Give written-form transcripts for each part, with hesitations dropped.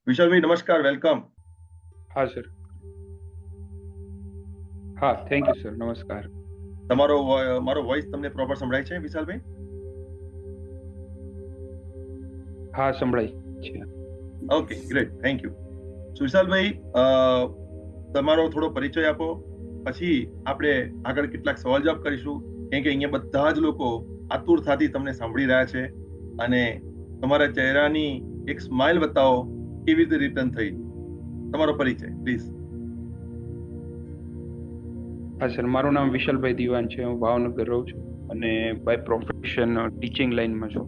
વિશાલભાઈ નમસ્કાર, વેલકમ. હા સર. હા, થેન્ક યુ સર. નમસ્કાર. મારો વોઇસ તમને પ્રોપર સંભળાય છે વિશાલભાઈ? હા, સંભળાય છે. Okay, great, thank you. વિશાલભાઈ, તમારો થોડો પરિચય આપો, પછી આપણે આગળ કેટલાક સવાલ જવાબ કરીશું, કેમ કે અહીંયા બધા જ લોકો આતુરતાથી તમને સાંભળી રહ્યા છે અને તમારા ચહેરાની એક સ્માઇલ બતાવો કેવી રીતે રિટર્ન થઈ. તમારો પરિચય પ્લીઝ. હા સર, મારું નામ વિશાલભાઈ દિવાન છે. હું ભાવનગર રહું છું અને બાય પ્રોફેશન ટીચિંગ લાઈનમાં છું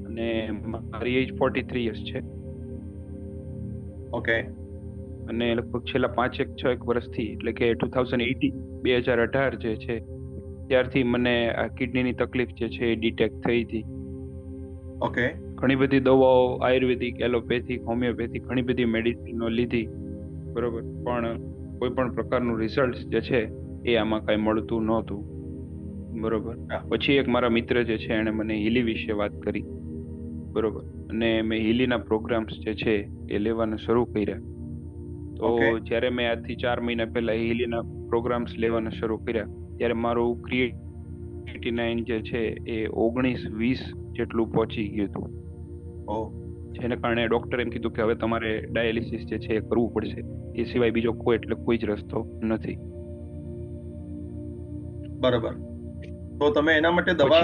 અને મારી એજ 43 યર્સ છે. ઓકે. અને લગભગ છેલ્લા 5-6 વર્ષથી, એટલે કે 2018 જે છે ત્યારથી મને આ કિડનીની તકલીફ જે છે એ ડિટેક્ટ થઈ હતી. ઓકે. ઘણી બધી દવાઓ, આયુર્વેદિક, એલોપેથિક, હોમિયોપેથિક, ઘણી બધી મેડિસિનો લીધી, બરોબર, પણ કોઈ પણ પ્રકારનું રિઝલ્ટ જે છે એ આમાં કઈ મળતું નહોતું, બરોબર. પછી એક મારા મિત્ર જે છે એને મને હીલી વિશે વાત કરી, બરોબર, અને મેં હીલીના પ્રોગ્રામ્સ જે છે એ લેવાના શરૂ કર્યા. તો જ્યારે મેં આજથી 4 મહિના પહેલા હીલીના પ્રોગ્રામ્સ લેવાના શરૂ કર્યા ત્યારે મારું ક્રિએટિનાઇન જે છે એ 19-20 જેટલું પહોંચી ગયું હતું. જેને કારણે ડોક્ટરે એમ કીધું કે હવે તમારે ડાયાલિસિસ જે છે એ કરવું પડશે, એ સિવાય બીજો કોઈ જ રસ્તો નથી. બરાબર. તો તમે એના માટે દવા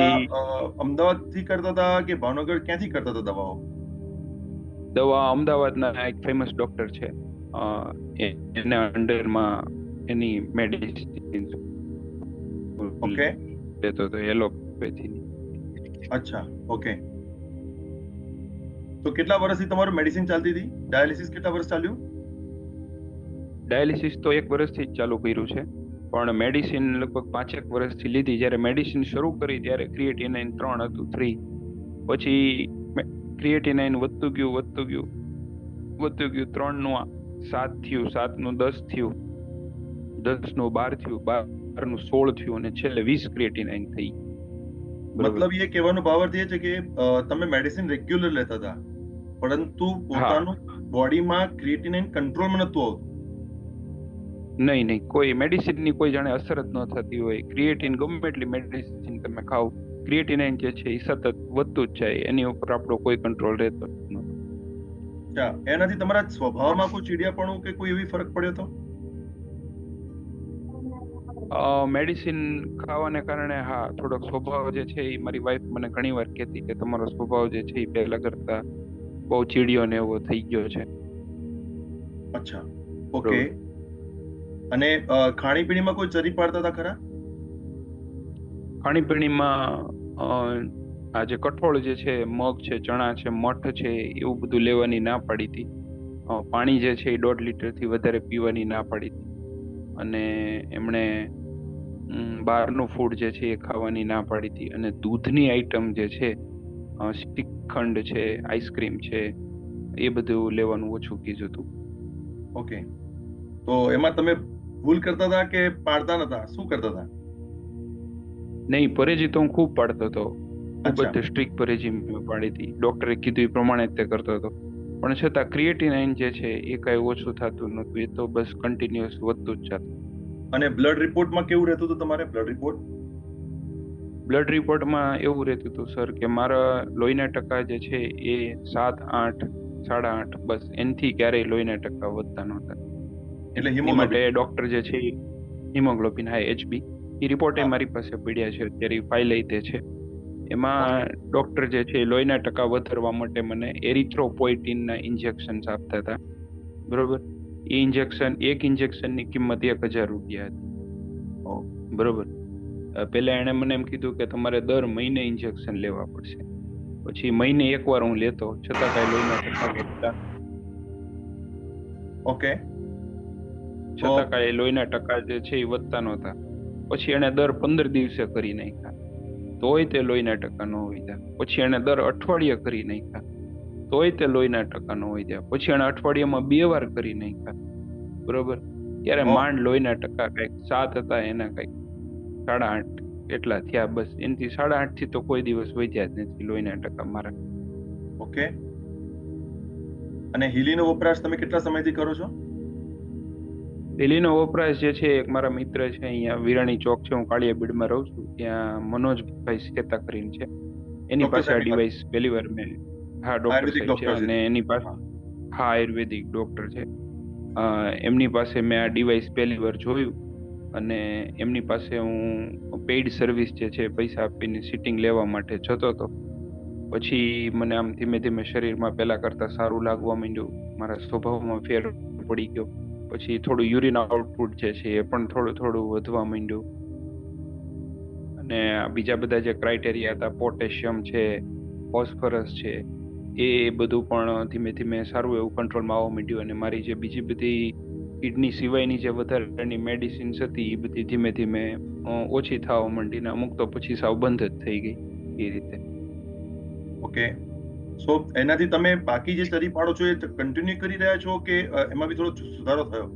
અમદાવાદ થી કરતા હતા કે ભાવનગર, ક્યાંથી કરતા હતા દવાઓ? દવા અમદાવાદના એક ફેમસ ડોક્ટર છે, એના અંડરમાં એની મેડિસિન ઓકે. લેતો હતો, એલોપેથીની. અચ્છા, ઓકે. તો કેટલા વર્ષથી તમારું મેડિસિન ચાલતી હતી? ડાયાલિસિસ કેટલા વર્ષ ચાલ્યું? ડાયાલિસિસ તો 1 વર્ષથી જ ચાલુ કર્યું છે, પણ મેડિસિન લગભગ 5-1 વર્ષથી લીધી. જ્યારે મેડિસિન શરૂ કરી ત્યારે ક્રિએટિનાઇન 3 હતું, 3. પછી ક્રિએટિનાઇન વધતું ગયું 3 નું 7 થયું, 7 નું 10 થયું, 10 નું 12 થયું, 12 નું 16 થયું અને છેલ્લે 20 ક્રિએટિનાઇન થઈ. મતલબ એ કહેવાનો ભાવાર્થ એ છે કે તમે મેડિસિન રેગ્યુલર લેતા હતા, પરંતુ પોતાનું બોડીમાં ક્રિએટિનાઇન કંટ્રોલમાં નતું આવતું. નહીં, કોઈ મેડિસિનની કોઈ જાણે અસર જ ન થતી હોય. ક્રિએટિન ગમે એટલી મેડિસિન તમે ખાઓ, ક્રિએટિનાઇન જે છે એ સતત વધતું જ જાય, એની ઉપર આપણો કોઈ કંટ્રોલ રહેતો નથી. અચ્છા, એનાથી તમારા સ્વભાવમાં કોઈ ચીડિયાપણું કે કોઈ એવી ફરક પડ્યો તો? મેડિસિન ખાવાને કારણે હા, થોડોક સ્વભાવ જે છે એ મારી વાઈફ મને ઘણી વાર કહેતી કે તમારો સ્વભાવ જે છે એ પહેલા કરતા બહુ ચીડિયો ને એવો થઈ ગયો છે. અચ્છા, ઓકે. અને ખાણીપીણીમાં કોઈ ચરી પાડતા હતા ખરા? ખાણીપીણીમાં આ જે કઠોળ જે છે, મગ છે, ચણા છે, મઠ છે, એવું બધું લેવાની ના પાડી હતી. પાણી જે છે એ 1.5 લીટરથી વધારે પીવાની ના પાડી હતી. અને એમણે બહારનું ફૂડ જે છે એ ખાવાની ના પાડી હતી. અને દૂધની આઈટમ જે છે, શ્રીખંડ છે, આઈસ્ક્રીમ છે, એ બધું લેવાનું ઓછું કીધું હતું. ઓકે. તો એમાં તમે ભૂલ કરતા હતા કે પાડતા નતા? શું કરતા હતા? નહીં, પરેજી તો હું ખૂબ પાડતો હતો. ખૂબ જ સ્ટ્રિક્ટ પરેજી મેં પાડી હતી. ડોક્ટરે કીધું એ પ્રમાણે જ તે કરતો હતો. પણ છતાં ક્રિએટિનાઇન જે છે એ કઈ ઓછું થતું નતું. એ તો બસ કન્ટિન્યુઅસ વધતું જ જતું. અને બ્લડ રિપોર્ટમાં કેવું રહેતું હતું તમારે? બ્લડ રિપોર્ટમાં એવું રહેતું હતું સર કે મારા લોહીના ટકા જે છે એ 7, 8, 8.5, બસ, એનથી ક્યારેય લોહીના ટકા વધતા નહોતા. એટલે એ માટે ડોક્ટર જે છે હિમોગ્લોબિન, હાઈ HB, એ રિપોર્ટ મારી પાસે પડ્યા છે અત્યારે, ફાઇલ તે છે. એમાં ડોક્ટર જે છે લોહીના ટકા વધારવા માટે મને એરિથ્રોપોઇટિનના ઇન્જેક્શન્સ આપતા હતા, બરોબર. એ ઇન્જેક્શન, એક ઇન્જેક્શનની કિંમત 1,000 રૂપિયા હતી, બરોબર. પહેલા એણે મને એમ કીધું કે તમારે દર મહિને ઇન્જેક્શન લેવા પડશે. પછી મહિને 1 વાર હું લેતો, છતાં કઈ લોહીના ટકા વધતા. ઓકે. છતાં કઈ લોહીના ટકા જે છે એ વધતા નહોતા. પછી એને દર 15 દિવસે કરી નાખ્યા, તોય તે લોહીના ટકા ન વધ્યા. પછી એને દર અઠવાડિયે કરી નાખ્યા, તોય તે લોહીના ટકા ન વધ્યા. પછી એને અઠવાડિયામાં 2 વાર કરી નાખ્યા, બરોબર. ત્યારે માંડ લોહીના ટકા કઈક 7 હતા, એના કઈક 8.5 એટલા થયા, બસ. એનાથી 8.5 થી તો કોઈ દિવસ વધ્યા જ નથી લોહીના ટકા મારા. ઓકે. અને હીલીનો વપરાશ તમે કેટલા સમયથી કરો છો? દિલ્હીનો વપરાશ જે છે એક મારા મિત્ર છે અહીંયા વિરાણી ચોક છે, હું કાળિયા બીડમાં રહું છું ત્યાં, મનોજભાઈ શેતા કરીને છે, એની ડોક્ટર પાસે આ સાહેબની પાસે? ડિવાઇસ પહેલી વાર મેં, હા ડોક્ટર આયુર્વેદિક સાહેબ છે, ડોક્ટર છે અને તે. એની પાસે, હા. હા આયુર્વેદિક ડોક્ટર છે. એમની પાસે મેં આ ડિવાઇસ પહેલી વાર જોયું, અને એમની પાસે હું પેઇડ સર્વિસ જે છે પૈસા આપીને સિટિંગ લેવા માટે જતો હતો. પછી મને આમ ધીમે ધીમે શરીરમાં પહેલા કરતા સારું લાગવા માંડ્યું, મારા સ્વભાવમાં ફેર પડી ગયો. પછી થોડું યુરિન આઉટપુટ જે છે એ પણ થોડું થોડું વધવા માંડ્યું, અને આ બીજા બધા જે ક્રાઇટેરિયા હતા, પોટેશિયમ છે, ફોસ્ફરસ છે, એ બધું પણ ધીમે ધીમે સારું એવું કંટ્રોલમાં આવવા માંડ્યું. અને મારી જે બીજી બધી કિડની સિવાયની જે વધારાની મેડિસિન્સ હતી એ બધી ધીમે ધીમે ઓછી થવા માંડી, ને અમુક તો પછી સાવ બંધ જ થઈ ગઈ એ રીતે. ઓકે. સો એનાથી તમે બાકી જે ચરી પાડો છો એ કન્ટિન્યુ કરી રહ્યા છો કે એમાં બી થોડો સુધારો થયો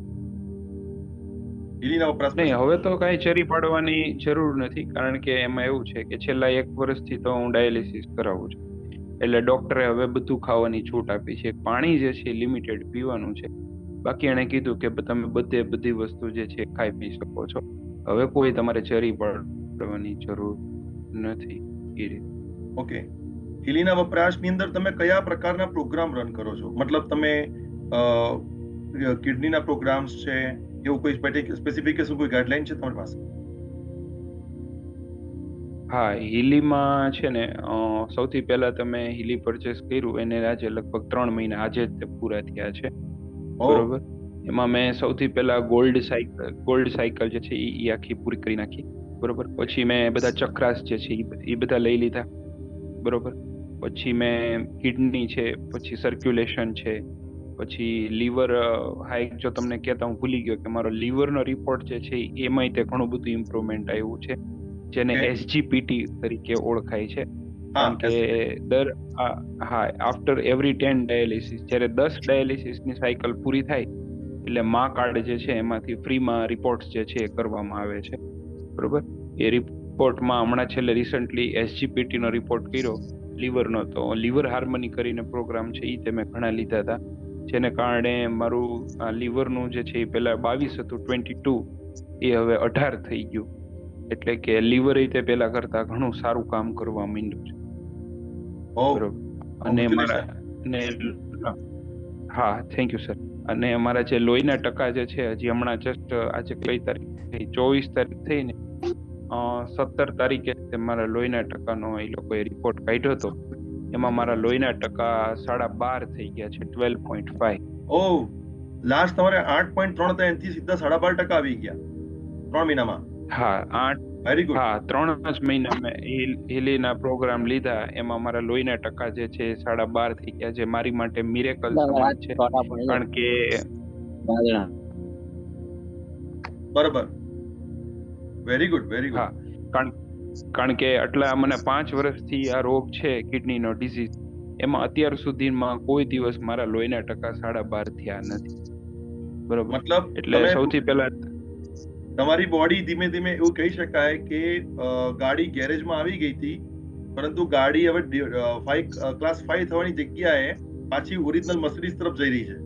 હીલીના વપરાશ નહીં, પછી? હવે તો કાંઈ ચરી પાડવાની જરૂર નથી, કારણ કે એમાં એવું છે કે છેલ્લા 1 વર્ષથી તો હું ડાયાલિસિસ કરાવું છું, એટલે ડોક્ટરે હવે બધું ખાવાની છૂટ આપી છે. પાણી જે છે લિમિટેડ પીવાનું છે, બાકી એણે કીધું કે તમે બધી વસ્તુ જે છે ખાઈ પી શકો છો, હવે કોઈ તમારે ચરી પાડવાની જરૂર નથી એ રીતે. ઓકે. હીલીના વપરાશની અંદર તમે કયા પ્રકારના પ્રોગ્રામ રન કરો છો? મતલબ તમે કિડનીના પ્રોગ્રામ્સ છે, એવું કોઈ સ્પેસિફિકેશન, કોઈ ગાઈડલાઈન છે તમારી પાસે? હા, હીલીમાં છે ને, સૌથી પહેલા તમે હીલી પરચેસ કર્યું એને આજે લગભગ 3 મહિના આજે જ તે પૂરા થયા છે, ઓ. બરોબર. એમાં મેં સૌથી પહેલા ગોલ્ડ સાયકલ જે છે એ આખી પૂરી કરી નાખી, બરોબર. પછી મેં બધા ચક્રાસ જે છે એ બધા લઈ લીધા, બરોબર. પછી મેં કિડની છે, પછી સર્ક્યુલેશન છે, પછી લીવર, હાઈ, જો તમને કહેતા હું ભૂલી ગયો કે મારો લીવરનો રિપોર્ટ જે છે એમાંય તે ઘણું બધું ઇમ્પ્રુવમેન્ટ આવ્યું છે, જેને ઓકે. SGPT તરીકે ઓળખાય છે. હા, કારણ કે દર હા, આફ્ટર એવરી 10 ડાયાલિસિસ, જ્યારે 10 ડાયાલિસિસની સાયકલ પૂરી થાય એટલે મા કાર્ડ જે છે એમાંથી ફ્રીમાં રિપોર્ટ્સ જે છે એ કરવામાં આવે છે, બરોબર. એ રિપોર્ટમાં હમણાં છેલ્લે રિસન્ટલી SGPT નો રિપોર્ટ કર્યો લીવરનો, તો લીવર હાર્મની કરીને પ્રોગ્રામ છે એ મેં ઘણા લીધા હતા, જેને કારણે મારું આ લીવરનું જે છે એ પહેલા 22 હતું, 22, એ હવે 18 થઈ ગયું. એટલે કે લીવર રીતે પહેલા કરતા ઘણું સારું કામ કરવા માંડ્યું છે, ઓ, બરોબર. અને મારા, કોંગ્રેચ્યુલેશન. અને હા, થેન્ક યુ સર. અને અમારા જે લોહીના ટકા જે છે, હજી હમણાં જસ્ટ આજે કઈ તારીખ થઈ, 24 તારીખ થઈ ને, 17 તારીખે તે મારા લોહીના ટકાનો એ લોકોએ રિપોર્ટ કાઢ્યો હતો, એમાં મારા લોહીના ટકા 12.5 થઈ ગયા છે, 12.5. ઓ, લાસ્ટ તમારે 8.3 હતા, એનાથી સીધા 12.5% આવી ગયા 3 મહિનામાં. હા, 8, વેરી ગુડ. હા, 3 જ મહિના મેં હીલીના પ્રોગ્રામ લીધા, એમાં મારા લોહીના ટકા જે છે 12.5 થઈ ગયા, જે મારી માટે મિરેકલ સમાન છે. કારણ કે બરાબર. Very good, very good. હા, કારણ કે આટલા મને 5 વર્ષથી આ રોગ છે, કિડનીનો ડિઝીઝ, એમાં અત્યાર સુધીમાં કોઈ દિવસ મારા લોહીના ટકા 12.5 થયા નથી, બરોબર. મતલબ એટલે તમે, સૌથી પહેલા તમારી બોડી ધીમે ધીમે એવું કહી શકાય કે ગાડી ગેરેજમાં આવી ગઈ હતી, પરંતુ ગાડી હવે ક્લાસ 5 થવાની જગ્યાએ પાછી ઓરિજિનલ મર્સિડીઝ તરફ જઈ રહી છે,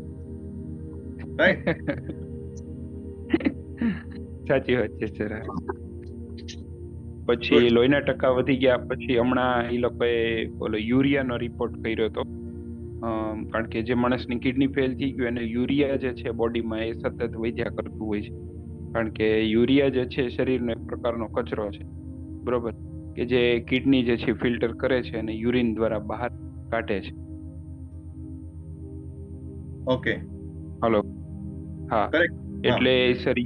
રાઈટ? સાચી વાત છે સર. પછી લોહીના ટકા વધી ગયા, પછી હમણાં એ લોકોએ ઓલો યુરિયાનો રિપોર્ટ કર્યો હતો, કારણ કે જે માણસની કિડની ફેલ થઈ ગયું એને યુરિયા જે છે બોડીમાં એ સતત વધ્યા કરતું હોય છે, કારણ કે યુરિયા જે છે શરીરનો એક પ્રકારનો કચરો છે, બરોબર, કે જે કિડની જે છે ફિલ્ટર કરે છે અને યુરિન દ્વારા બહાર કાઢે છે. ઓકે. હલો. હા, કરેક્ટ. એટલે સર,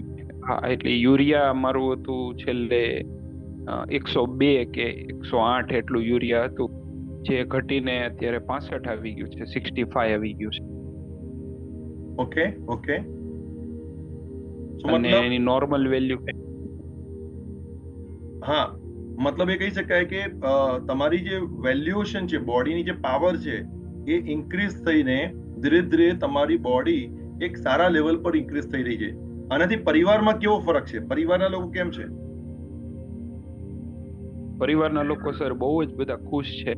હા, એટલે યુરિયા મારું હતું છેલ્લે 102 કે 108 એટલું યુરિયા હતું, જે ઘટીને અત્યારે 65 આવી ગયું છે, 65 આવી ગયું છે. Okay, okay. અને એની નોર્મલ વેલ્યુ, હા, મતલબ એ કહી શકાય કે તમારી જે વેલ્યુએશન છે, બોડીની જે પાવર છે, એ ઇન્ક્રીઝ થઈને ધીરે ધીરે તમારી બોડી એક સારા લેવલ પર ઇન્ક્રીઝ થઈ રહી છે. આનાથી પરિવારમાં કેવો ફરક છે? પરિવારના લોકો કેમ છે? પરિવારના લોકો સર બહુ જ બધા ખુશ છે,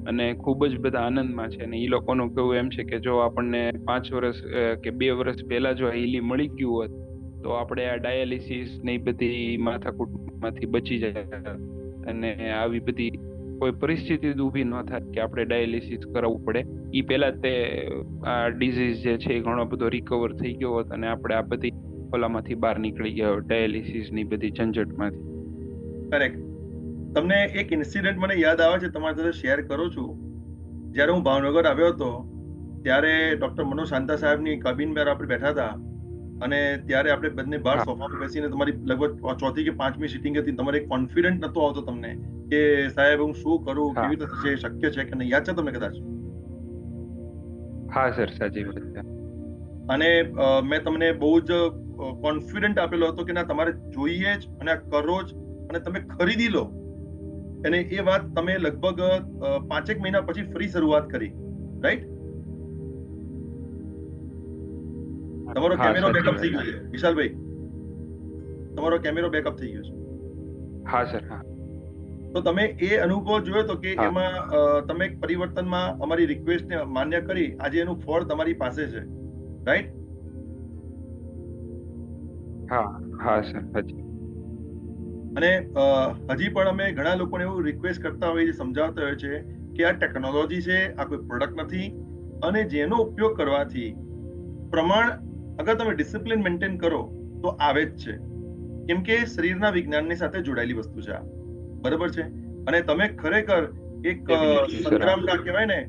અને ખૂબ જ બધા આનંદમાં છે. અને એ લોકોનું કહેવું એમ છે કે જો આપણને 5 વર્ષ કે 2 વર્ષ પહેલા જો આ હીલી મળી ગયું હોત તો આપણે આ ડાયાલિસિસ ને એ બધી માથાકૂટમાંથી બચી જાય અને આવી બધી કોઈ પરિસ્થિતિ જ ઊભી ન થાય કે આપણે ડાયાલિસિસ કરાવવું પડે. એ પહેલા તે આ ડિઝીઝ જે છે એ ઘણો બધો રિકવર થઈ ગયો હોત અને આપણે આ બધી ઓલામાંથી બહાર નીકળી ગયા હોત, ડાયાલિસિસ ની બધી ઝંઝટમાંથી. કરેક્ટ. તમને એક ઇન્સિડન્ટ મને યાદ આવે છે, તમારી સાથે શેર કરું છું. જ્યારે હું ભાવનગર આવ્યો હતો ત્યારે ડોક્ટર મનોજ શાંતા સાહેબની કેબિનમાં આપણે બેઠા હતા અને ત્યારે આપણે બંને બહાર હા સોફામાં બેસીને તમારી લગભગ ચોથી કે પાંચમી સીટિંગ હતી. તમારે એક કોન્ફિડન્ટ નતો આવતો તમને કે સાહેબ હું શું કરું, હા કેવી રીતે થશે, શક્ય છે કે નહીં. યાદ છે તમને કદાચ? હા સર, સાચી વાત છે. અને મેં તમને બહુ જ કોન્ફિડન્ટ આપેલો હતો કે ના તમારે જોઈએ જ અને આ કરો જ અને તમે ખરીદી લો. અને એ વાત તમે લગભગ 5 મહિના પછી ફરી શરૂઆત કરી, રાઈટ? તમારો હા કેમેરો સાચી બેકઅપ વાત થઈ ગયો છે. છે વિશાલભાઈ, તમારો કેમેરો બેકઅપ થઈ ગયો છે. હા સર. હા તો તમે એ અનુભવ જોયો તો કે હા એમાં તમે એક પરિવર્તનમાં અમારી રિક્વેસ્ટને માન્ય કરી, આજે એનું ફળ તમારી પાસે છે, રાઈટ? હા હા સર, સાચી. અને હજી પણ અમે ઘણા લોકોને એવું રિક્વેસ્ટ કરતા હોઈએ છીએ, સમજાવતા હોય છે કે આ ટેકનોલોજી છે, આ કોઈ પ્રોડક્ટ નથી. અને જેનો ઉપયોગ કરવાથી પ્રમાણ, અગર તમે ડિસિપ્લિન મેન્ટેન કરો તો આવે જ છે. કેમ કે શરીરના વિજ્ઞાનની સાથે જોડાયેલી વસ્તુ છે આ, બરાબર છે? અને તમે ખરેખર એક ડેફિનેટલી સર. હા સંગ્રામના કહેવાય ને,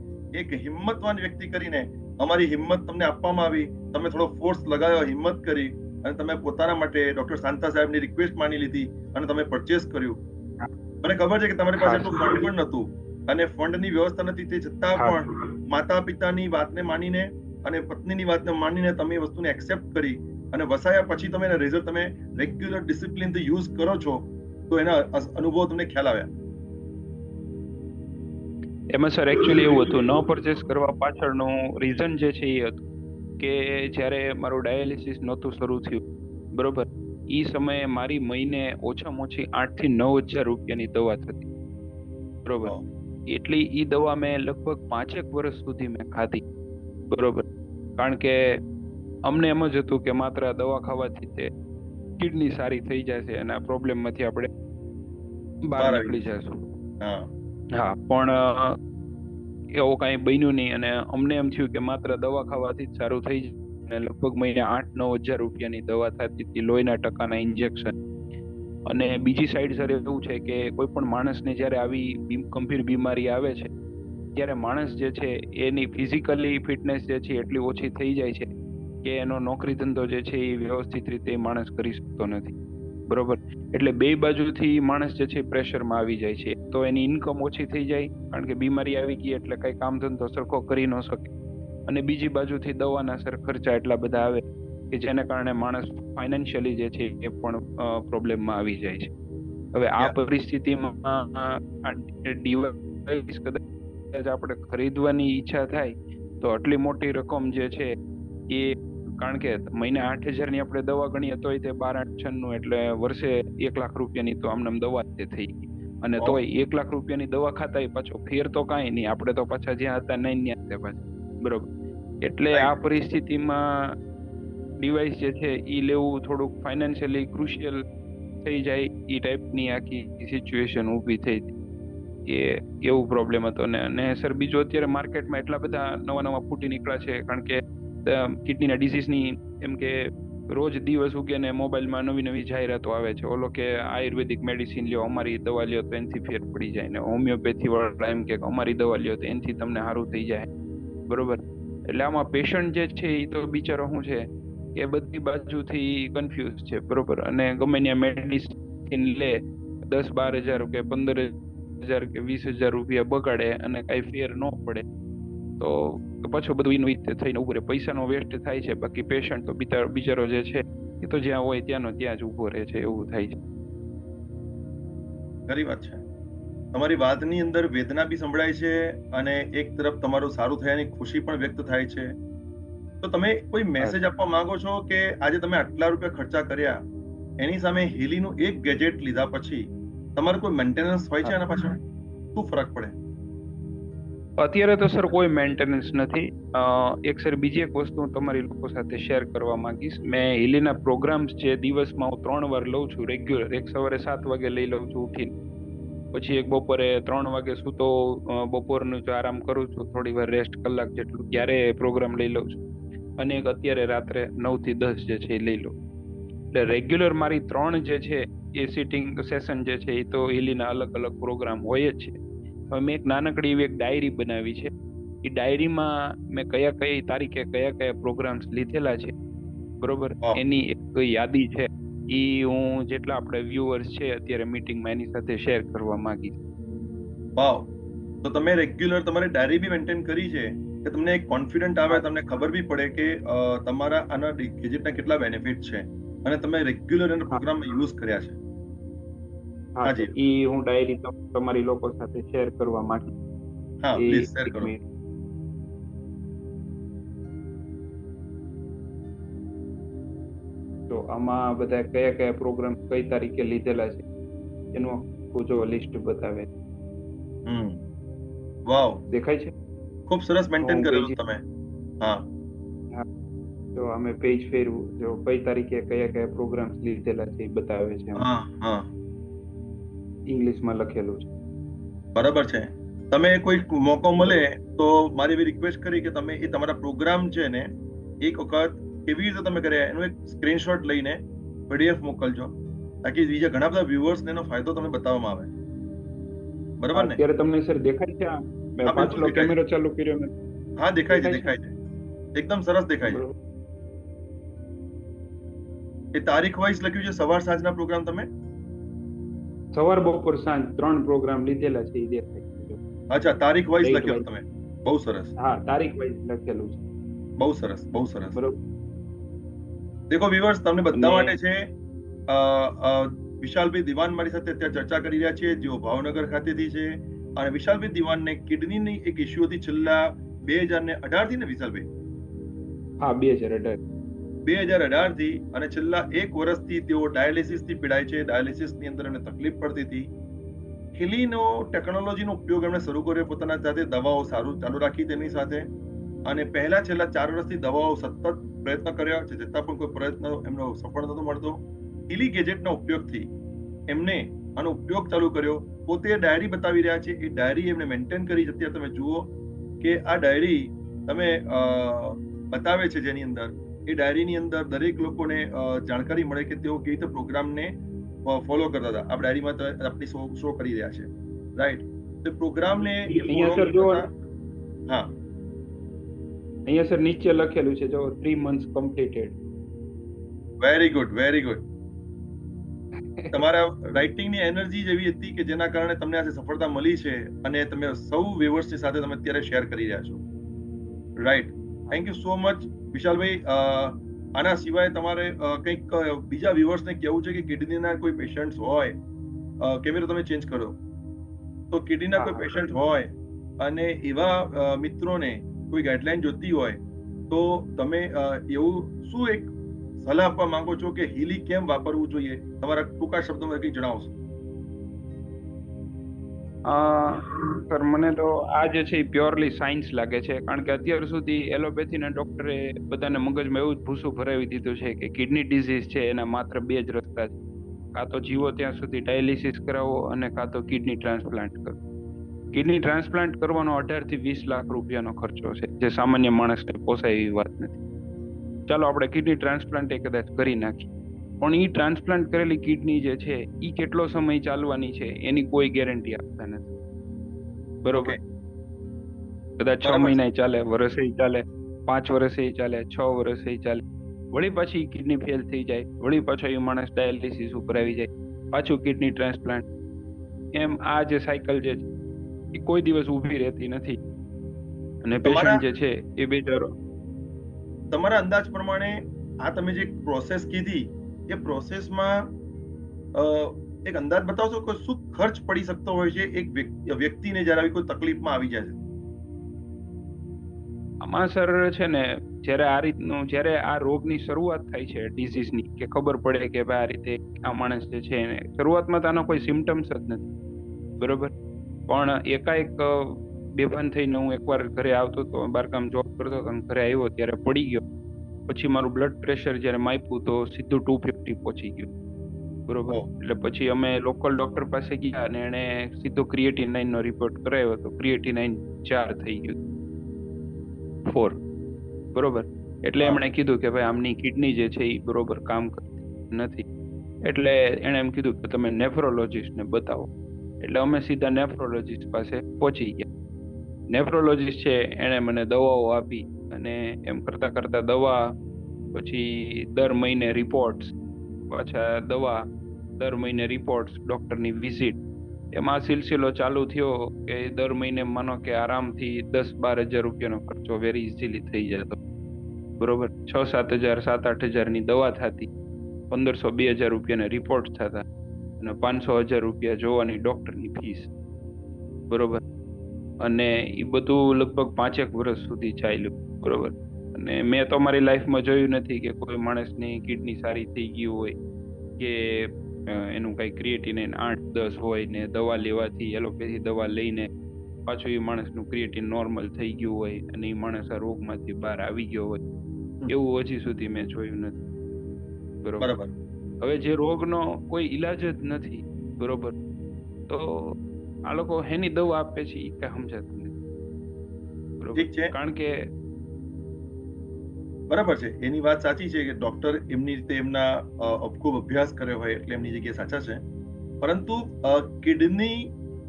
એક હિંમતવાન વ્યક્તિ કરીને અમારી હિંમત તમને આપવામાં આવી. તમે થોડો ફોર્સ લગાવ્યો, હિંમત કરી અને તમે પોતાના માટે ડોક્ટર શાંતા સાહેબની રિક્વેસ્ટ માની લીધી અને તમે પરચેસ કર્યું. મને ખબર છે કે તમારી પાસે હા એટલું સર. ફંડ પણ નહોતું અને ફંડની વ્યવસ્થા નથી, તે છતાં હા પણ માતા પિતાની વાતને માનીને અને પત્નીની વાતને માનીને તમે એ વસ્તુને એક્સેપ્ટ કરી અને વસાયા પછી તમે એના રિઝલ્ટ તમે રેગ્યુલર ડિસિપ્લિનથી યુઝ કરો છો તો એના અનુભવ તમને ખ્યાલ આવ્યા. એમાં સર એકચ્યુઅલી એવું હતું, ન પરચેસ કરવા પાછળનું રીઝન જે છે એ હતું કે જ્યારે મારું ડાયાલિસિસ નહોતું શરૂ થયું, બરોબર, એ સમયે મારી મહિને ઓછામાં ઓછી 8 થી 9 હજાર રૂપિયાની દવા થતી, બરોબર. હા, એટલી ઈ દવા મેં લગભગ 5 વર્ષ સુધી મેં ખાધી, બરોબર. કારણ કે અમને એમ જ હતું કે માત્ર આ દવા ખાવાથી તે કિડની સારી થઈ જશે અને આ પ્રોબ્લેમ માંથી આપણે બહાર બહાર આવી નીકળી ગયું. જશું. હા, હા, પણ એવું કાંઈ બન્યું નહીં અને અમને એમ થયું કે માત્ર દવા ખાવાથી જ સારું થઈ જાય. અને લગભગ મહિને 8-9 હજાર રૂપિયાની દવા થતી હતી, લોહીના ટકાના ઇન્જેક્શન. અને બીજી સાઈડ સર એવું છે કે કોઈ પણ માણસને જ્યારે આવી ગંભીર બીમારી આવે છે ત્યારે માણસ જે છે એની ફિઝિકલી ફિટનેસ જે છે એટલી ઓછી થઈ જાય છે કે એનો નોકરી ધંધો જે છે એ વ્યવસ્થિત રીતે માણસ કરી શકતો નથી, બરોબર. એટલે બે બાજુથી માણસ જે છે પ્રેશરમાં આવી જાય છે. તો એની ઇન્કમ ઓછી થઈ જાય કારણ કે બીમારી આવી ગઈ એટલે કઈ કામ ધંધો સરખો કરી ન શકે. અને બીજી બાજુથી દવાના સર ખર્ચા એટલા બધા આવે કે જેને કારણે માણસ ફાઇનાન્શિયલી જે છે એ પણ પ્રોબ્લેમમાં આવી જાય છે. હવે આ યા, પરિસ્થિતિમાં ડિવાઇસ કદાચ આપણે ખરીદવાની ઈચ્છા થાય તો આટલી મોટી રકમ જે છે એ, કારણ કે મહિને 8 હજાર ની આપણે દવા ગણીએ તોય તે 12-8-96 એટલે વર્ષે 1 લાખ રૂપિયાની તો આમનામ દવા જ થઈ ગઈ. અને ઓ, તોય 1 લાખ રૂપિયાની દવા ખાતા પાછો ફેર તો કાંઈ નહીં, આપણે તો પાછા જ્યાં હતા નહીં ત્યાં જ પાછા, બરોબર. એટલે આ રાઈટ. પરિસ્થિતિમાં ડિવાઇસ જે છે એ લેવું થોડુંક ફાઇનાન્શિયલી ક્રુશિયલ થઈ જાય એ ટાઈપની આખી સિચ્યુએશન ઊભી થઈ હતી. એ એવું પ્રોબ્લેમ હતો. અને સર બીજું, અત્યારે માર્કેટમાં એટલા બધા નવા નવા ફૂટી નીકળ્યા છે કારણ કે કિડનીના ડિસીઝની એમ કે રોજ દિવસ ઉગે ને મોબાઈલમાં નવી નવી જાહેરાતો આવે છે. ઓલો કે આયુર્વેદિક મેડિસિન લ્યો, અમારી દવા લ્યો તો એનાથી ફેર પડી જાય. ને હોમિયોપેથી વાળા એમ કે અમારી દવા લ્યો તો એનાથી તમને સારું થઈ જાય, બરોબર. એટલે આમાં પેશન્ટ જે છે એ તો બિચારો શું છે કે બધી બાજુથી કન્ફ્યુઝ છે, બરોબર. અને ગમે ત્યાં મેડિસિન લે, 10-12 હજાર કે 15 હજાર કે 20 હજાર રૂપિયા બગાડે અને કઈ ફેર ન પડે તો પાછું બધું એનું રીતે થઈને ઉભું રહે, પૈસાનો વેસ્ટ થાય છે. બાકી પેશન્ટ તો બિચારો જે છે એ તો જ્યાં હોય ત્યાંનો ત્યાં જ ઉભો રહે છે, એવું થાય છે. ખરી વાત છે. તમારી વાતની અંદર વેદના બી સંભળાય છે અને એક તરફ તમારું સારું થયાની ખુશી પણ વ્યક્ત થાય છે. તો તમે કોઈ હા મેસેજ આપવા માંગો છો કે આજે તમે આટલા રૂપિયા ખર્ચા કર્યા, એની સામે હીલીનું એક ગેજેટ લીધા પછી તમારે કોઈ મેન્ટેનન્સ હોય છે હા એના પાછળ? શું ફરક પડે? અત્યારે તો સર કોઈ મેન્ટેનન્સ નથી. એક સર બીજી એક વસ્તુ હું તમારી લોકો સાથે શેર કરવા માંગીશ. મેં હિલીના પ્રોગ્રામ્સ જે દિવસમાં હું 3 વાર લઉં છું રેગ્યુલર. એક સવારે 7 વાગે લઈ લઉં છું ઉઠીને, પછી એક બપોરે 3 વાગે સૂતો બપોરનું જો આરામ કરું છું થોડી વાર રેસ્ટ કલાક જેટલું, ત્યારે પ્રોગ્રામ લઈ લઉં છું. અને એક અત્યારે રાત્રે 9 થી 10 જે છે એ લઈ લઉં. એટલે રેગ્યુલર મારી 3 જે છે એ સિટિંગ સેશન જે છે એ તો હિલીના અલગ અલગ પ્રોગ્રામ હોય જ છે. હવે મેં એક નાનકડી એવી એક ડાયરી બનાવી છે. એ ડાયરીમાં મેં કઈ તારીખે કયા પ્રોગ્રામ્સ લીધેલા છે, બરોબર, વાહ એની એક યાદી છે. એ હું જેટલા આપણે વ્યુઅર્સ છે અત્યારે મીટિંગમાં એની સાથે શેર કરવા માંગીશ. વાવ. તો તમે રેગ્યુલર તમારી ડાયરી બી મેન્ટેન કરી છે કે તમને એક કોન્ફિડન્ટ આવે, હા તમને ખબર બી પડે કે તમારા આના ગેજેટના કેટલા બેનિફિટ છે અને તમે રેગ્યુલર એના હા પ્રોગ્રામમાં યુઝ કર્યા છે. હા તો હાજી. એ હું ડાયરી તમારી લોકો સાથે શેર કરવા માંગીશ. હા, એ પ્લીઝ શેર એક કરો. મિનિટ. તો આમાં બધા કયા પ્રોગ્રામ કઈ તારીખે લીધેલા છે એનું આખું જો લિસ્ટ બતાવે છે. હમ. વાવ, દેખાય છે? ખૂબ સરસ તો મેન્ટેન હું પેજ, કરેલું તમે. હા. હા, તો અમે પેજ ફેરવું, જો કઈ તારીખે કયા પ્રોગ્રામ્સ લીધેલા છે એ બતાવે છે. હા હા, ઇંગ્લિશમાં લખેલું છે. બરાબર છે. તમે કોઈ મોકો મળે તો મારી એવી રિક્વેસ્ટ કરી કે તમે એ તમારા પ્રોગ્રામ છે ને એક વખત કેવી રીતે તમે કર્યા એનો એક સ્ક્રીનશોટ લઈને પીડીએફ મોકલજો, તાકી બીજા ઘણા બધા વ્યુઅર્સને એનો ફાયદો તમને બતાવવામાં આવે. બરાબર ને? અત્યારે તમને સર દેખાય છે? મેં હા, બિલકુલ પાછલો દેખાય છે. કેમેરો ચાલુ કર્યો મેં. હા, દેખાય છે, દેખાય છે? દેખાય છે. એકદમ સરસ દેખાય છે. બરોબર. એ તારીખ વાઇઝ લખ્યું છે, સવાર સાંજના પ્રોગ્રામ તમે? સવાર બપોર સાંજ 3 પ્રોગ્રામ લીધેલા છે એ દેખાય છે જો. અચ્છા, તારીખ વાઇઝ ડેટ લખેલું વાઇઝ. તમે. બહુ સરસ. હા, તારીખ વાઇઝ લખેલું છે. બહુ સરસ, બહુ સરસ. બરોબર. દેખો વ્યુઅર્સ, તમને બધા અને માટે છે. અ, અ, વિશાલભાઈ દિવાન મારી સાથે અત્યારે ચર્ચા કરી રહ્યા છે, જેઓ ભાવનગર ખાતેથી છે. અને વિશાલભાઈ દિવાનને કિડનીની એક ઇસ્યુ હતી છેલ્લા 2018 થી ને વિશાલભાઈ? હા, 2018. 2018 થી, અને છેલ્લા 1 વર્ષથી તેઓ ડાયાલિસિસ થી પીડાય છે. ડાયાલિસિસ ની અંદર એમને તકલીફ પડતી હતી. હિલીનો ટેકનોલોજીનો ઉપયોગ એમણે શરૂ કર્યો પોતાના સાથે, દવાઓ સારું ચાલુ રાખી તેની સાથે. અને છેલ્લા 4 વર્ષથી દવાઓ સતત પ્રયત્ન કર્યા છે, છતાં પણ કોઈ પ્રયત્ન એમનો સફળ નતો મળતો. હિલી ગેજેટના ઉપયોગથી એમને આનો ઉપયોગ ચાલુ કર્યો. પોતે ડાયરી બતાવી રહ્યા છે, એ ડાયરી એમને મેન્ટેન કરી છે. અત્યારે તમે જુઓ કે આ ડાયરી તમે બતાવે છે, જેની અંદર એ ડાયરીની અંદર દરેક લોકોને જાણકારી મળે કે તેઓ કેવી રીતે પ્રોગ્રામને ફોલો કરતા હતા. આ ડાયરીમાં આપણી શો કરી રહ્યા છે, રાઈટ? તો પ્રોગ્રામને એ ફોલો અહીંયા સર જો, કરતા. હા, અહીંયા સર નીચે લખેલું છે જો 3 months completed. Very good, very good. તમારા રાઇટિંગની એનર્જી જેવી હતી કે જેના કારણે તમને આજે સફળતા મળી છે, અને તમે સૌ વ્યુઅર્સની સાથે તમે અત્યારે શેર કરી રહ્યા છો, right? Thank you so much વિશાલભાઈ. આના સિવાય તમારે કંઈક બીજા વ્યુઅર્સને કહેવું છે કે કિડનીના કોઈ પેશન્ટ્સ હોય, કેમેરો તમે ચેન્જ કરો, તો કિડનીના કોઈ પેશન્ટ હોય અને એવા મિત્રોને કોઈ ગાઈડલાઈન જોતી હોય, તો તમે એવું શું એક સલાહ આપવા માંગો છો કે હીલી કેમ વાપરવું જોઈએ? તમારા ટૂંકા શબ્દોમાં કંઈક જણાવશો? સર મને તો આ જે છે એ પ્યોરલી સાયન્સ લાગે છે, કારણ કે અત્યાર સુધી એલોપેથીના ડોક્ટરે બધાને મગજમાં એવું જ ભૂસું ભરાવી દીધું છે કે કિડની ડિઝીઝ છે એના માત્ર 2 જ રસ્તા છે, કાં તો જીવો ત્યાં સુધી ડાયાલિસિસ કરાવો અને કાં તો કિડની ટ્રાન્સપ્લાન્ટ કરો. કિડની ટ્રાન્સપ્લાન્ટ કરવાનો 18 થી 20 લાખ રૂપિયાનો ખર્ચો છે, જે સામાન્ય માણસને પોસાય એવી વાત નથી. ચાલો આપણે કિડની ટ્રાન્સપ્લાન્ટ કદાચ કરી નાખીએ, પણ એ ટ્રાન્સપ્લાન્ટ કરેલી કિડની જે છે એ કેટલો સમય ચાલવાની છે એની કોઈ ગેરંટી આપતા નથી, બરોબર? કદાચ 6 બરાબર છે. મહિના ચાલે, વર્ષે ચાલે, 5 વર્ષે ચાલે, 6 વર્ષે ચાલે, વળી પાછી કિડની ફેલ થઈ જાય, વળી પાછો એ માણસ ડાયાલિસિસ ઉપર આવી જાય, પાછું કિડની ટ્રાન્સપ્લાન્ટ. એમ આ જે સાયકલ જે છે એ કોઈ દિવસ ઊભી રહેતી નથી, અને પેશન્ટ જે છે એ બેચારો. તમારા અંદાજ પ્રમાણે આ તમે જે પ્રોસેસ કીધી, એ પ્રોસેસમાં એક અંદાજ બતાવશો કે શું ખર્ચ પડી શકતો હોય છે એક વ્યક્તિને જ્યારે આવી કોઈ તકલીફમાં આવી જાય છે? આમાં સર છે ને, જ્યારે આ રોગની શરૂઆત થાય છે, ડિઝીઝની, કે ખબર પડે કે ભાઈ આ રીતે આ માણસ જે છે એને શરૂઆતમાં તો આનો કોઈ સિમ્ટમ્સ જ નથી, બરોબર? પણ એકાએક બેભાન થઈને હું એકવાર ઘરે આવતો હતો, બારગામ જોબ કરતો હતો અને ઘરે આવ્યો ત્યારે પડી ગયો. પછી મારું બ્લડ પ્રેશર જ્યારે માપ્યું તો સીધું 250 પહોંચી ગયું. બરોબર. ઓહ, એટલે પછી અમે લોકલ ડોક્ટર પાસે ગયા અને એને સીધો ક્રિએટિનાઇન નો રિપોર્ટ કરાવ્યો તો ક્રિએટિનાઇન 4 થઈ ગયું, 4. બરોબર. એટલે હા, એમણે કીધું કે ભાઈ આમની કિડની જે છે એ બરોબર કામ કરતી નથી. એટલે એણે એમ કીધું કે તમે નેફ્રોલોજીસ્ટ ને બતાવો. એટલે અમે સીધા નેફ્રોલોજીસ્ટ પાસે પહોંચી ગયા. નેફ્રોલોજીસ્ટ છે એણે મને દવાઓ આપી અને એમ કરતા કરતા દવા, પછી દર મહિને રિપોર્ટ્સ, પાછા દવા, દર મહિને રિપોર્ટ્સ, ડોક્ટરની વિઝિટ, એમાં સિલસિલો ચાલુ થયો કે દર મહિને માનો કે આરામથી 10-12 હજાર રૂપિયાનો ખર્ચો વેરી ઇઝીલી થઈ જતો. બરોબર. 6-7 હજાર, 7-8 હજારની દવા થતી, 1500-2000 રૂપિયાના રિપોર્ટ થતા અને 500-1000 રૂપિયા જોવાની ડોક્ટરની ફીસ. બરોબર. અને એ બધું લગભગ 5 વર્ષ સુધી ચાલ્યું. બરોબર. અને મેં તો મારી લાઈફમાં જોયું નથી કે કોઈ માણસની કિડની સારી થઈ ગઈ હોય કે એનું કઈ ક્રિએટિનાઇન 8-10 હોય ને દવા લેવાથી, એલોપેથી દવા લઈને પાછું એ માણસનું ક્રિએટિન નોર્મલ થઈ ગયું હોય અને એ માણસ આ રોગમાંથી બહાર આવી ગયો હોય, એવું હજી સુધી મેં જોયું નથી. બરોબર. બરાબર. હવે જે રોગનો કોઈ ઈલાજ જ નથી, બરોબર, તો આ લોકો હેની દવા આપે છે એ કઈ સમજાતું નથી. બરોબર. ઠીક છે, કારણ કે બરાબર છે. એની વાત સાચી છે કે ડોક્ટર એમની રીતે એમના ખૂબ અભ્યાસ કર્યો હોય એટલે એમની જગ્યાએ સાચા છે. પરંતુ કિડની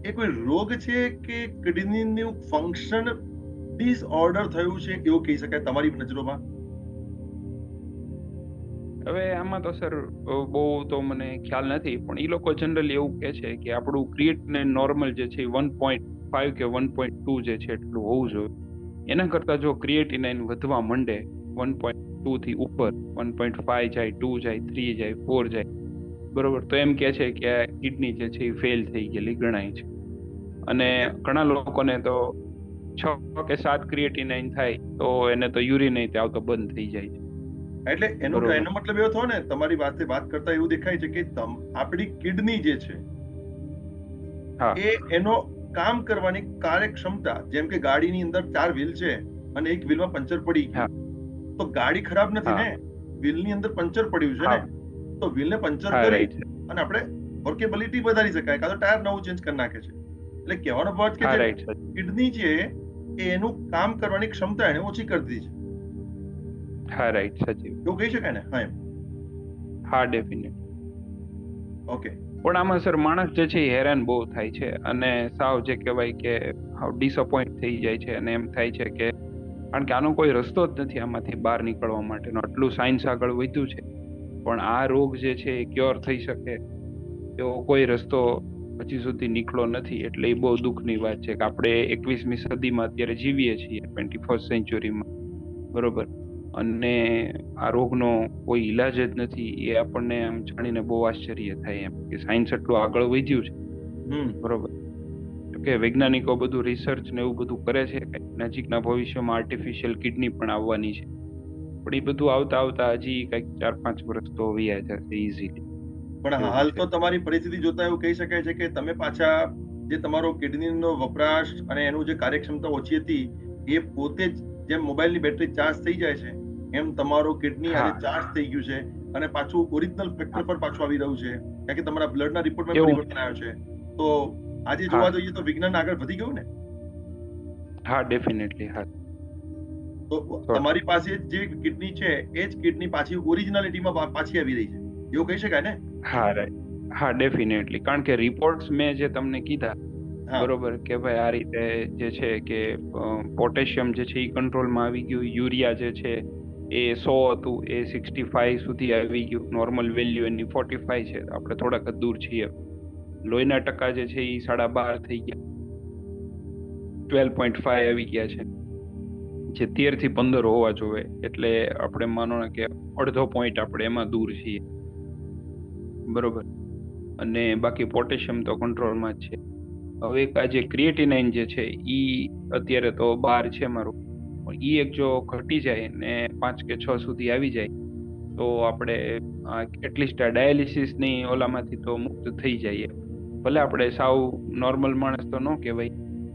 એ કોઈ રોગ છે કે કિડનીનું ફંક્શન ડિસઓર્ડર થયું છે એવું કહી શકાય તમારી નજરોમાં? હવે આમાં તો સર બહુ તો મને ખ્યાલ નથી, પણ એ લોકો જનરલી એવું કહે છે કે આપણું ક્રિએટિનાઇન નોર્મલ જે છે 1.5 કે 1.2 જે છે એટલું હોવું જોઈએ. એના કરતા જો ક્રિએટિનાઇન વધવા માંડે 1.2 થી ઉપર, 1.5 જાય, 2 જાય, 3 જાય, 4 જાય, બરોબર, તો એમ કે છે કે કિડની જે છે એ ફેલ થઈ ગયેલી ગણાય છે. અને ઘણા લોકોને તો 6 કે 7 ક્રિએટિનાઇન થાય તો એને તો યુરિન આવતો બંધ થઈ જાય છે. એટલે બરોબર. એનો મતલબ એવો થયો ને, તમારી વાત કરતા એવું દેખાય છે કે આપણી કિડની જે છે હા, એ એનો કામ કરવાની કાર્યક્ષમતા, જેમ કે ગાડીની અંદર 4 વ્હીલ છે અને એક વ્હીલમાં પંચર પડી હા, ગયું, તો ગાડી ખરાબ નથી હા, ને, વ્હીલની અંદર પંચર પડ્યું છે હા, ને, તો વ્હીલને પંચર હા, કરી રાઈટ છે. અને આપણે વર્કેબિલિટી વધારી શકાય, કાં તો ટાયર નવું ચેન્જ કરી નાખે છે. એટલે કહેવાનો ભાવ કે હા, જે રાઈટ છે. કિડની છે એ એનું કામ કરવાની ક્ષમતા એને ઓછી કરી દીધી છે, હા, રાઈટ, સાચી. એવું કહી શકાય ને? હા, એમ. હા, ડેફિનેટ. ઓકે. પણ આમાં સર માણસ જે છે એ હેરાન બહુ થાય છે અને સાવ જે કહેવાય કે ડિસઅપોઇન્ટ થઈ જાય છે અને એમ થાય છે કે કારણ કે આનો કોઈ રસ્તો જ નથી આમાંથી બહાર નીકળવા માટેનો. આટલું સાયન્સ આગળ વધ્યું છે, પણ આ રોગ જે છે એ ક્યોર થઈ શકે એવો કોઈ રસ્તો હજી સુધી નીકળ્યો નથી. એટલે એ બહુ દુઃખની વાત છે કે આપણે 21મી સદીમાં અત્યારે જીવીએ છીએ, 21st સેન્ચુરીમાં, બરોબર, અને આ રોગનો કોઈ ઈલાજ જ નથી. એ આપણને આમ જાણીને બહુ આશ્ચર્ય થાય એમ કે સાયન્સ એટલું આગળ વધ્યું છે, બરોબર, કે વૈજ્ઞાનિકો બધું રિસર્ચ ને એવું બધું કરે છે. નજીકના ભવિષ્યમાં આર્ટિફિશિયલ કિડની પણ આવવાની છે, પણ એ બધું આવતા આવતા હજી કઈક 4-5 વર્ષ તો વયા જશે ઇઝીલી. પણ એવું હાલ છે. તો તમારી પરિસ્થિતિ જોતા એવું કહી શકાય છે કે તમે પાછા જે તમારો કિડનીનો વપરાશ અને એનું જે કાર્યક્ષમતા ઓછી હતી એ પોતે જ, જેમ મોબાઈલની બેટરી ચાર્જ થઈ જાય છે એમ તમારો કિડની આજે હા, ચાર્જ થઈ ગયું છે અને પાછું ઓરિજિનલ ફેક્ટર હા, પર પાછું આવી રહ્યું છે, કારણ કે તમારા બ્લડના રિપોર્ટમાં એવું. પરિવર્તન આવ્યો છે. તો આજે હા, જોવા જઈએ તો વિજ્ઞાન આગળ વધી ગયું ને. હા, ડેફિનેટલી. હા, તો 100%. તમારી પાસે જે કિડની છે એ જ કિડની પાછી ઓરિજિનાલિટીમાં પાછી આવી રહી છે, એવું કહી શકાય ને? હા, રાઈટ. હા, ડેફિનેટલી. કારણ કે રિપોર્ટ્સ મેં જે તમને કીધા, હા, બરોબર, કે ભાઈ આ રીતે જે છે કે પોટેશિયમ જે છે એ કંટ્રોલમાં આવી ગયું, યુરિયા જે છે એ 100 હતું એ 65 સુધી આવી ગયું, નોર્મલ વેલ્યુ એની 45 છે, આપણે થોડાક જ દૂર છીએ. લોહીના ટકા જે છે એ 12.5 થઈ ગયા, 12.5 આવી ગયા છે, જે 13 થી 15 હોવા જોઈએ. એટલે આપણે માનો ને કે અડધો પોઈન્ટ આપણે એમાં દૂર છીએ, બરોબર. અને બાકી પોટેશિયમ તો કંટ્રોલમાં જ છે. હવે એક આ જે ક્રિએટિનાઇન જે છે ઈ અત્યારે તો 12 છે મારું, પણ ઈ એક જો ઘટી જાય ને 5 કે 6 સુધી આવી જાય તો આપણે એટલીસ્ટ આ ડાયાલિસિસ ની ઓલામાંથી તો મુક્ત થઈ જઈએ. ભલે આપણે સાવ નોર્મલ માણસ તો ન કહેવાય,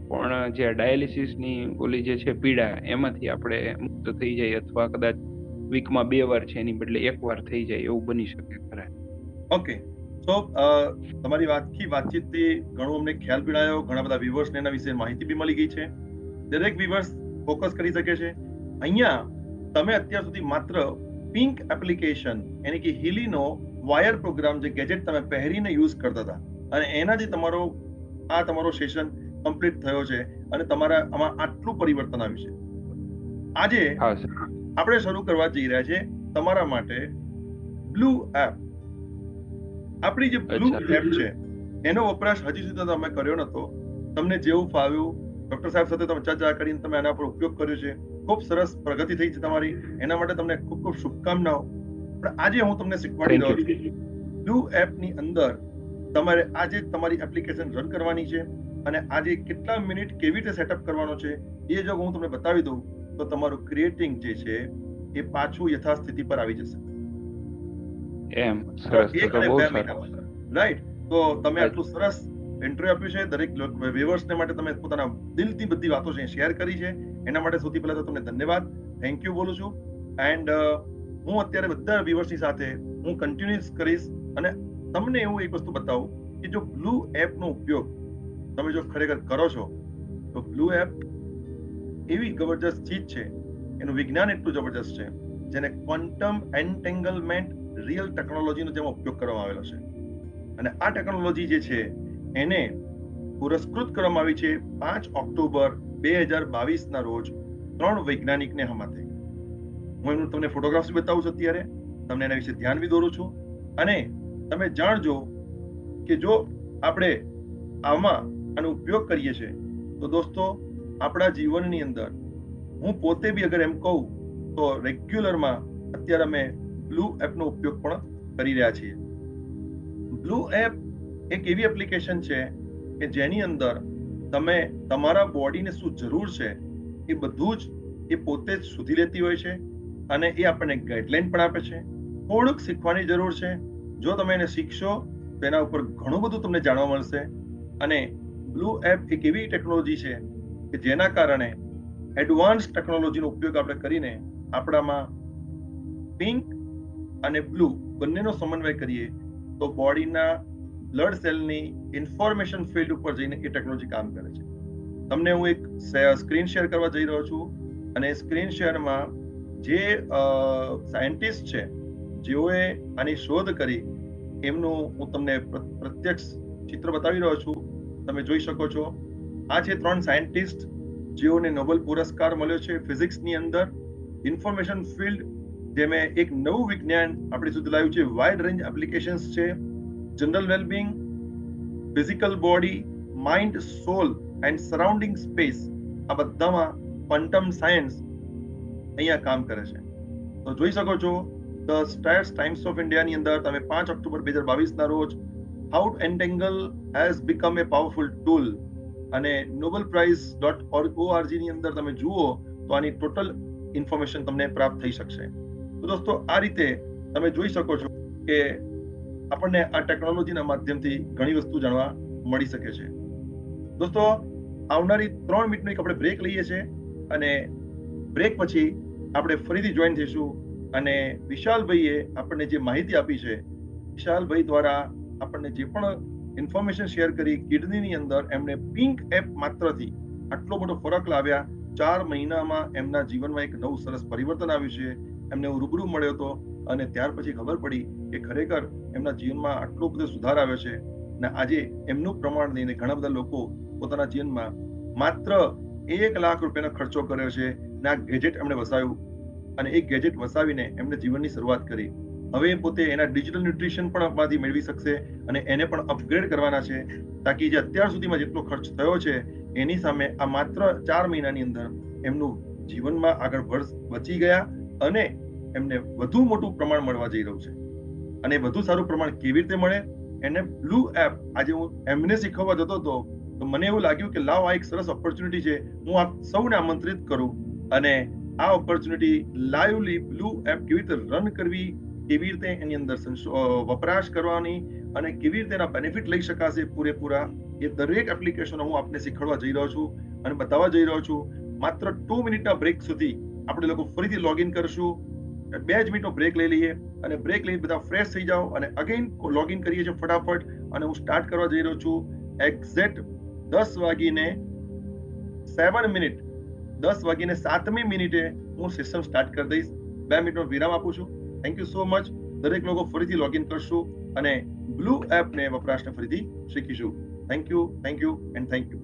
પણ જે ડાયાલિસિસની ઓલી જે છે પીડા એમાંથી આપણે મુક્ત થઈ જાય અથવા કદાચ વીકમાં 2 વાર છે એની બદલે 1 વાર થઈ જાય એવું બની શકે ખરા. ઓકે, સો તમારી વાતચીતથી ઘણો અમને ખ્યાલ પીડાયો, ઘણા બધા વ્યુઅર્સને એના વિશે માહિતી બી મળી ગઈ છે. દરેક વ્યુઅર્સ ફોકસ કરી શકે છે. અહીંયા તમે અત્યાર સુધી માત્ર પિંક એપ્લિકેશન એટલે કે હિલીનો વાયર પ્રોગ્રામ જે ગેજેટ તમે પહેરીને યુઝ કરતા હતા અને એનાથી તમારો સેશન કમ્પ્લીટ થયો છે અને તમારા આમાં આટલું પરિવર્તન આવ્યું છે. આજે હા સર. આપણે શરૂ કરવા જઈ રહ્યા છે તમારા માટે બ્લુ એપ. આપણી જે બ્લુ અચ્છા. એપ છે એનો વપરાશ હજી સુધી તમે કર્યો નતો. તમને જેવું ફાવ્યું, ડોક્ટર સાહેબ સાથે તમે ચર્ચા કરીને તમે આના પર ઉપયોગ કર્યો છે, ખૂબ સરસ પ્રગતિ થઈ છે તમારી. એના માટે તમને ખૂબ ખૂબ શુભકામનાઓ. પણ આજે હું તમને શીખવાડી થેન્ક રહ્યો યુ. છું બ્લુ એપની અંદર તમારે આજે તમારી એપ્લિકેશન રન કરવાની છે અને આજે કેટલા મિનિટ કેવી રીતે સેટઅપ કરવાનો છે એ જો હું તમને બતાવી દઉં તો તમારું ક્રિએટિંગ જે છે એ પાછું યથાસ્થિતિ પર આવી જશે. એમ સરસ, તો 1 તો અને બહુ 2 સારું. મહિનામાં, રાઈટ? તો તમે આટલું સરસ ઇન્ટરવ્યુ આપ્યું છે, દરેક વ્યુઅર્સને માટે તમે પોતાના દિલથી બધી વાતો છે શેર કરી છે, એના માટે સૌથી પહેલા તો તમને ધન્યવાદ, થેન્ક યુ બોલું છું. એન્ડ હું અત્યારે બધા વ્યુઅર્સની સાથે હું કન્ટિન્યુઅસ કરીશ અને તમને એવું એક વસ્તુ બતાવું કે જો બ્લુ એપનો ઉપયોગ તમે જો ખરેખર કરો છો તો બ્લુ એપ એવી જબરજસ્ત ચીજ છે, એનું વિજ્ઞાન એટલું જબરજસ્ત છે જેને ક્વોન્ટમ એન્ટેંગલમેન્ટ રિયલ ટેકનોલોજીનો જેમાં ઉપયોગ કરવામાં આવેલો છે. અને આ ટેકનોલોજી જે છે એને પુરસ્કૃત કરવામાં આવી છે 5 ઓક્ટોબર 2022 ના રોજ 3 વૈજ્ઞાનિકને હમાતે. હું એમનું તમને ફોટોગ્રાફ્સ બતાવું છું અત્યારે, તમને એના વિશે ધ્યાન બી દોરું છું. અને તમે જાણજો કે જો આપણે આનો ઉપયોગ કરીએ છીએ તો દોસ્તો આપણા જીવનની અંદર હું પોતે બી અગર એમ કહું તો રેગ્યુલરમાં અત્યારે અમે બ્લુ એપનો ઉપયોગ પણ કરી રહ્યા છીએ. બ્લુ એપ એક એવી એપ્લિકેશન છે કે જેની અંદર તમે તમારા બોડીને શું જરૂર છે એ બધું જ એ પોતે જ શોધી લેતી હોય છે અને એ આપણને ગાઈડલાઈન પણ આપે છે. થોડુંક શીખવાની જરૂર છે. જો તમે એને શીખશો તો એના ઉપર ઘણું બધું તમને જાણવા મળશે. અને બ્લુ એપ એક એવી ટેકનોલોજી છે કે જેના કારણે એડવાન્સ ટેકનોલોજીનો ઉપયોગ આપણે કરીને આપણામાં પિંક અને બ્લુ બંનેનો સમન્વય કરીએ તો બોડીના બ્લડ સેલની ઇન્ફોર્મેશન ફિલ્ડ ઉપર જઈને એ ટેકનોલોજી કામ કરે છે. તમને હું એક સ્ક્રીન શેર કરવા જઈ રહ્યો છું અને સ્ક્રીન શેરમાં જે સાયન્ટિસ્ટ છે જેઓએ આની શોધ કરી એમનું હું તમને પ્રત્યક્ષ ચિત્ર બતાવી રહ્યો છું. તમે જોઈ શકો છો આ છે 3 સાયન્ટિસ્ટ જેઓને નોબેલ પુરસ્કાર મળ્યો છે ફિઝિક્સની અંદર. ઇન્ફોર્મેશન ફિલ્ડ જેમાં એક નવું વિજ્ઞાન આપણી સુધી લાવ્યું છે. વાઇડ રેન્જ એપ્લિકેશન્સ છે, general wellbeing, physical body, mind, soul and surrounding space, આ બધામાં ક્વોન્ટમ સાયન્સ અહીંયા કામ કરે છે. તો જોઈ શકો છો ધ સ્ટેટ્સ ટાઈમ્સ ઓફ ઇન્ડિયાની અંદર તમે 5 ઓક્ટોબર 2022 ના રોજ how to entangle has become a powerful tool અને nobelprize.org ની અંદર તમે જુઓ તો આની ટોટલ ઇન્ફોર્મેશન તમને પ્રાપ્ત થઈ શકશે. તો દોસ્તો આ રીતે તમે જોઈ શકો છો કે આપણને આ ટેકનોલોજીના માધ્યમથી ઘણી વસ્તુ જાણવા મળી શકે છે. દોસ્તો આવનારી 3 મિનિટનો એક આપણે બ્રેક લઈએ છીએ અને બ્રેક પછી આપણે ફરીથી જોઈન થઈશું અને વિશાલભાઈએ આપણને જે માહિતી આપી છે, વિશાલભાઈ દ્વારા આપણને જે પણ ઇન્ફોર્મેશન શેર કરી, કિડનીની અંદર એમને પિંક એપ માત્રથી આટલો મોટો ફરક લાવ્યા. 4 મહિનામાં એમના જીવનમાં એક નવું સરસ પરિવર્તન આવ્યું છે. એમને હું રૂબરૂ મળ્યો હતો અને ત્યાર પછી ખબર પડી કે ખરેખર એમના જીવનમાં આટલો બધો સુધાર આવ્યો છે અને આજે એમનું પ્રમાણ લઈને ઘણા બધા લોકો પોતાના જીવનમાં માત્ર 1 લાખ રૂપિયાનો ખર્ચો કર્યો છે અને આ ગેજેટ એમણે વસાવ્યું અને એ ગેજેટ વસાવીને એમને જીવનની શરૂઆત કરી. હવે પોતે એના ડિજિટલ ન્યુટ્રિશન પણ આપણાથી મેળવી શકશે અને એને પણ અપગ્રેડ કરવાના છે તાકી જે અત્યાર સુધીમાં જેટલો ખર્ચ થયો છે એની સામે આ માત્ર 4 મહિનાની અંદર એમનું જીવનમાં આગળ બચી ગયા અને એમને વધુ મોટું પ્રમાણ મળવા જઈ રહ્યું છે. અને વધુ સારું પ્રમાણ કેવી રીતે મળે એને બ્લુ એપ આજે હું એમને શીખવવા જતો હતો તો મને એવું લાગ્યું કે લાવ આ એક સરસ ઓપોર્ચ્યુનિટી છે, હું આપ સૌને આમંત્રિત કરું અને આ ઓપોર્ચ્યુનિટી લાઈવલી બ્લુ એપ કેવી રીતે રન કરવી, કેવી રીતે એની અંદર વપરાશ કરવાની અને કેવી રીતે એના બેનિફિટ લઈ શકાશે પૂરેપૂરા એ દરેક એપ્લિકેશનો હું આપને શીખવાડવા જઈ રહ્યો છું અને બતાવવા જઈ રહ્યો છું. માત્ર 2 મિનિટના બ્રેક સુધી આપણે લોકો ફરીથી લોગિન કરશું. 2 જ મિનિટનો બ્રેક લઈ લઈએ અને બ્રેક લઈને બધા ફ્રેશ થઈ જાઓ અને અગેન લોગિન કરીએ છીએ ફટાફટ. અને હું સ્ટાર્ટ કરવા જઈ રહ્યો છું એક્ઝેક્ટ 10:07 મિનિટે હું સેશન સ્ટાર્ટ કરી દઈશ. 2 મિનિટનો વિરામ આપું છું. Thank you so much. દરેક લોકો ફરીથી લોગિન કરશું અને બ્લુ એપને વપરાશને ફરીથી શીખીશું. Thank you and thank you.